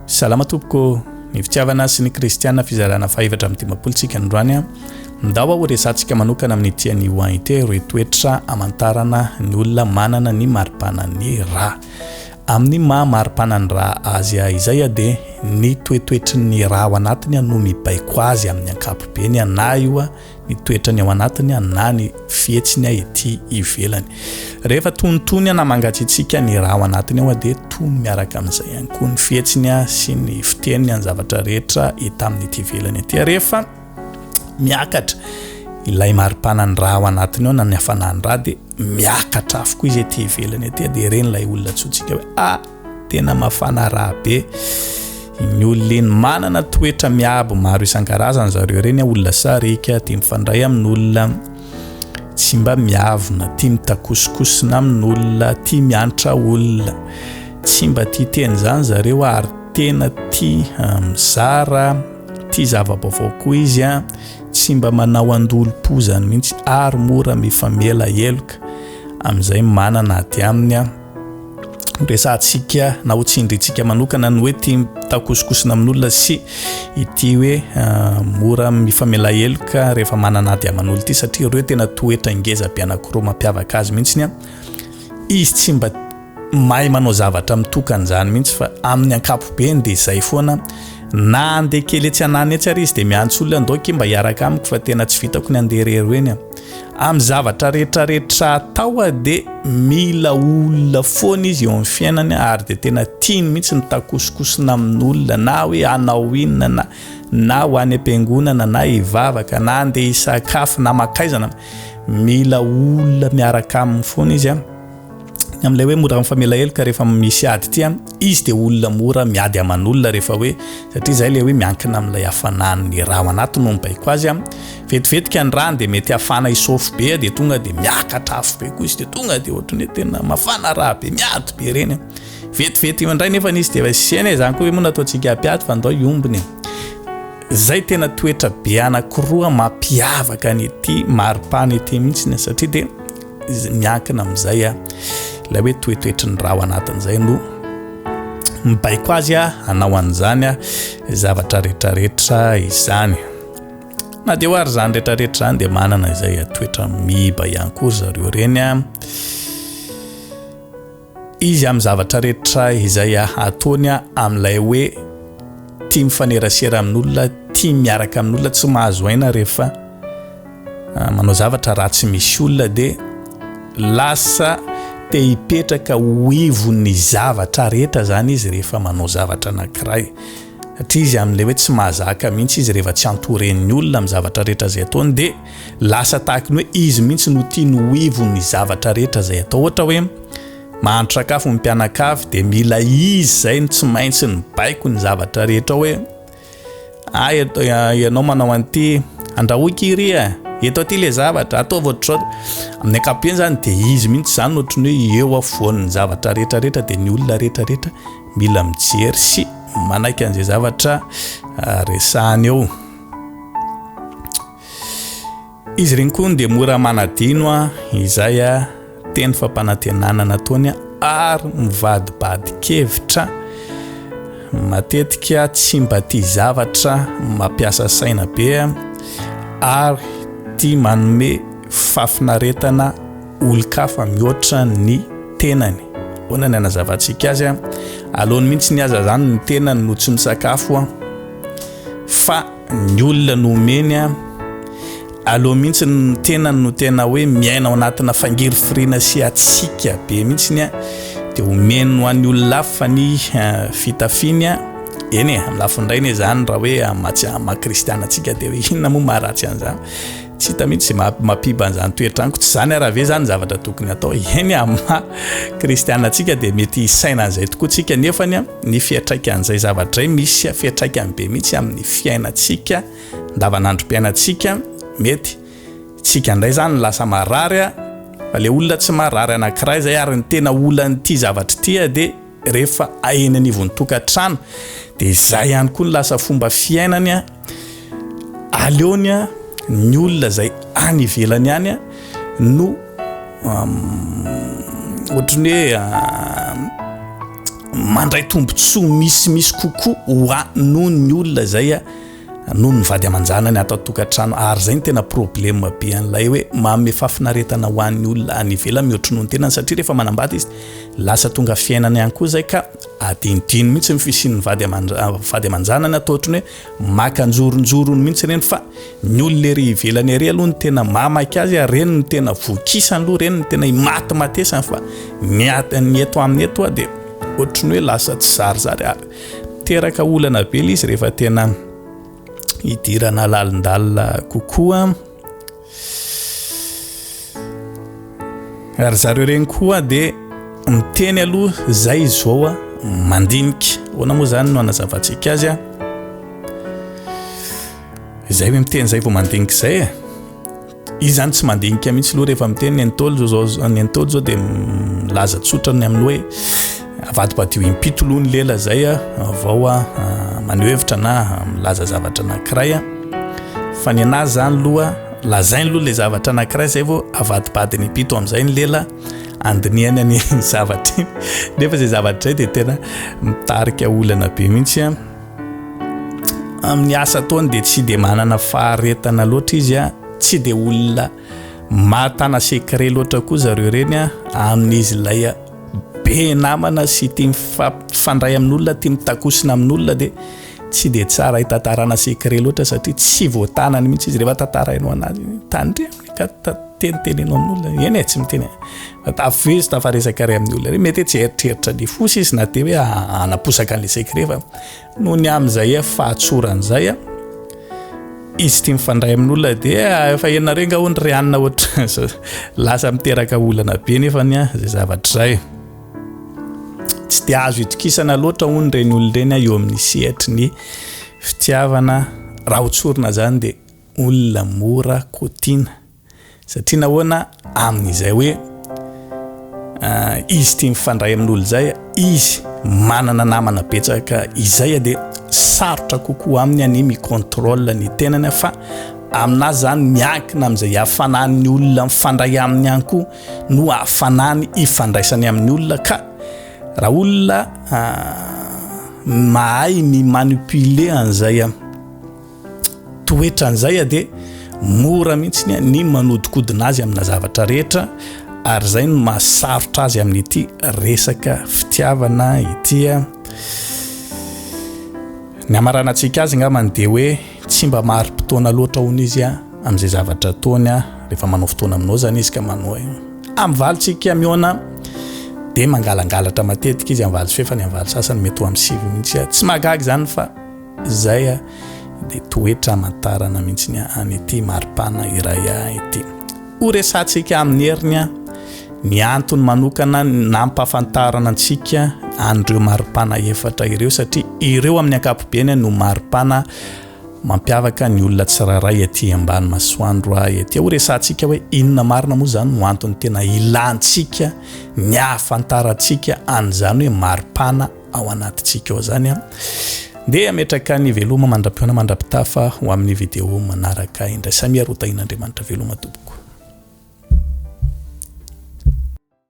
Salama tompoko, ny fitiavana sy ny kristiana fizarana fahevatra amin'ny dimapolitsika androany. Ndao horesantsika manokana amin'ny tiany hoainte ireo toetra amantarana ny olona manana ny maripanan'ny ra. Amin'ny maripanan'ny ra azy izay dia ny toetoetry ny ra ao anatiny no mibaiko azy amin'ny ankapobeny na io ny toetrany ao anatiny na ny fietsiny ety ivelany. Rehefa tontony na mangatsitsika ny ra ao anatiny ao dia tony miaraka amin'izay ihany koa ny fietsiny sy ny fiteniny ny zavatra rehetra hita amin'ny ety ivelany ety. Rehefa miakatra ilay maripanan'ny ra ao anatiny ao na ny hafanan'ny ra dia miakatra avokoa izy ety ivelany ety dia reny ilay olona tsotsika hoe tena mafana ra be. Ny olona manana toetra miabo maro isan-karazany zareo reny, olona sarika, tia mifandray amin'ny olona, tsy mba miavona, tia mitakosokosona amin'ny olona, tia miantra olona, tsy mba tia teny zany zareo ary tena tia mizara, tia zava-baovao koa izy, tsy mba manao andolo-po zany mihitsy ary mora mifamela heloka amin'izay manana aty aminy. Resantsika na hotsindritsika manokana ny hoe tia mitakosokosona amin'ny olona sy ity hoe mora mifamela heloka rehefa manana ady aman'olo ity, satria ireo tena toetra ngeza be anankiroa mampiavaka azy mihitsy. Izy tsy mba mahay manao zavatra mitokana zany mihitsy fa amin'ny ankapobeny dia izay foana, na andeha kely etsy anany etsy ary izy dia miantso olona andoaky mba hiaraka amiko fa tena tsy vitako ny andeha rery eny. Amin'ny zavatra rehetrarehetra atao dia mila olona foana izy eo amin'ny fiainany ary dia tena tiany mihitsy mitakosokosona amin'olona, na hoe hanao inona na ho any am-piangonana na hivavaka na andeha hisakafo na makaizana, mila olona miaraka aminy foana izy. Amin'ilay hoe mora mifamela heloka rehefa misy ady ity, izy dia olona mora miady aman'olona rehefa hoe, satria izay ilay hoe miankina amin'ilay hafanan'ny ra ao anatiny no mibaiko azy. Vetivetika ny rany dia mety hafana isofo be dia tonga dia miakatra afo be koa izy dia tonga dia ohatran'ny tena mafana ra be, miady be reny. Vetivety indray nefa izy dia sena zany koa hoe moa nataontsika ampiady fa ndao iombony. Zay tena toetra be anankiroa mampiavaka an'ity maripana ity mihitsy, satria dia miankina amin'izay ilay hoe toetoetry ny ra ao anatin'izay no mibaiko azy hanao an'izany zavatra rehetrarehetra izany. Na dia hoary zany rehetrarehetra zany dia manana izay toetra miba ihany koa zareo reny. Izy amin'ny zavatra rehetra izay ataony amin'ilay hoe tia mifanerasera amin'olona, tia miaraka amin'olona, tsy mahazo aina rehefa manao zavatra ratsy misy olona dia lasa te hipetraka ho ivon'ny zavatra rehetra zany izy rehefa manao zavatra anankiray, satria izy amin'ilay hoe tsy mahazaka mihitsy izy rehefa tsy antoren'ny olona amin'ny zavatra rehetra zay ataony dia lasa tahaka ny hoe izy mihitsy no tiany ho ivon'ny zavatra rehetra zay atao. Ohatra hoe mahandro sakafo ny mpianakavy dia mila izy zay ny tsy maintsy ny baiko ny zavatra rehetra, hoe ianao manao an'ity, andrahoiky iry eto aty le zavatra ataovy ohatrao. Amin'ny ankapobeny zany dia izy mihitsy zany ohatran'ny hoe eo afovoan'ny zavatra rehetrarehetra dia ny olona rehetrarehetra mila mijery sy manaiky an'izay zavatra resahany eo. Izy reny koa dia mora manadino izay teny fampanantenana nataony ary mivadibadikevitra, matetika tsy mba tia zavatra mampiasa saina be ary tia manome fafinaretana olon-kafa mihoatra ny tenany. Hoana ny anazavantsika azy, alohan'ny mihitsy ny aza zany ny tenany no tsy misakafo fa ny olona no omeny, aloha mihitsy ny tenany no tena hoe miaina ao anatina fangirifirina sy atsika be mihitsy dia omeny ho an'ny olona hafa fa ny fitafiny eny amin'ny lafindray zany raha hoe makristiana antsika dia hoe inona moa maharatsy an'izany, tsy hita mihitsy mampiba an'izany toetraniko. Tsy zany raha ve zany zavatra tokony atao eny amin'ny kristiana antsika dia mety hisaina an'izay tokoa tsika, nefa ny fiatraika an'izay zavatra izay misy fiatraikany be mihitsy amin'ny fiainantsika andavanandrom-piainantsika. Mety tsika indray zany lasa marary fa le olona tsy marary anankiray zay ary ny tena olan'ity zavatra ity dia rehefa ahena anivon'ny tokantrano dia izay ihany koa ny lasa fomba fiainany. Aleony ny olona zay any ivelany any no ohatran'ny hoe mandray tombontsoa misy kokoa ho noho ny olona zay noho ny vady amanjanany atao tokantrano ary zay ny tena problème be an'ilay hoe manome fafinaretana ho an'ny olona any ivelany mihoatry noho ny tenany satria rehefa manambady izy lasa tonga fiainany ihany koa zay ka adinidiny mihitsy ny fisian'ny vady amanjanany atao ohatrany hoe makanjoronjorony mihitsy reny fa ny olona ery ivelany ery aloha ny tena mamaky azy reny ny tena vokisany aloha reny ny tena imatymatesany fa ny eto amin'ny eto dia ohatrany hoe lasa tsy zarizary ary teraka olana be ilay izy rehefa tena idirana lalindalina kokoa ary zareo regny koa dia miteny aloha zay izao mandinika hoana moa zany no anazavantsika azy zay hoe miteny zay vao mandinika zay izy zany tsy mandinika mihitsy aloha rehefa miteny ny antolo zao dia milaza tsotrany amin'ny hoe avadibadio impito aloha ny lela zay vao maneho hevitra na milaza zavatra anankiray fa ny anazy zany aloha lazainy aloha le zavatra anankiray zay vao avadibady ny impito amin'izay ny lela andiniany ny zavatra nefa zay zavatra zay dia tena mitarika olana be mihitsy amin'ny asa ataony dia tsy dia manana faharetana loatra izy tsy dia olona matana secret loatra koa zareo reny amin'izy ilay be namana sy tia mifandray amin'olona tia mitakosina amin'olona dia tsy dia tsara hitantarana secret loatra satria tsy voatanany mihitsy izy rehefa tantarainao anazy tandre ka tenitenenao amin'olona eny tsy miteny tavezy tafaresaka ray amin'ny olona mety tsy eritreritra ny fosy izy na dia hoe anaposaka an'ilay secret fa noho ny amin'izay fahatsoran'izay izy tia mifandray amin'olona dia efa enina renga ho ny rianina ohatra lasa miteraka olana be nefany zay zavatra zay tsy dia azo itokisana loatra hono reny olona reny eo amin'ny sehatry ny fitiavana raha hotsorina zany dia olona mora kotiana satria nahoana amin'izay hoe izy tia mifandray amin'olo zay izy manana namana betsaka izay dia sarotra kokoa aminy any micontrôle ny tenany fa aminazy zany miankina amin'izay hafanan'ny olona mifandray aminy ihany koa no hafanany ifandraisany amin'ny olona ka raha olona mahay mi-manipuler an'izay toetra an'izay dia mora mihitsy ny manodikodina azy amina zavatra rehetra ary zay no mahasarotra azy amin'ity resaka fitiavana ity ny amaranantsika azy angambany dia hoe tsy mba marim-potoana loatra hono izy amin'izay zavatra ataony rehefa manao fotoana aminao zany izy ka manao amin'ny valitsika miona dia mangalangalatra matetika izy amin'ny valitsy fefany amin'ny valitsy sasany mety ho amin'ny sivy mihitsy tsy magagy zany fa zay dia toetra amantarana mihitsy ny an'ity maripana iray ity horesantsika amin'ny heriny ny antony manokana nampahafantarana antsika andreo maripana efatra ireo satria ireo amin'ny ankapobeny no maripana mampiavaka ny olona tsiraray aty ambany masoandro aty horesantsika hoe inona marina moa zany no antony tena ilantsika ny ahafantarantsika an'izany hoe maripana ao anatintsika ao zany dia ametraka ny veloma mandram-piona mandram-pitafa ho amin'ny video manaraka indray samia rotain'Andriamanitra veloma tompoko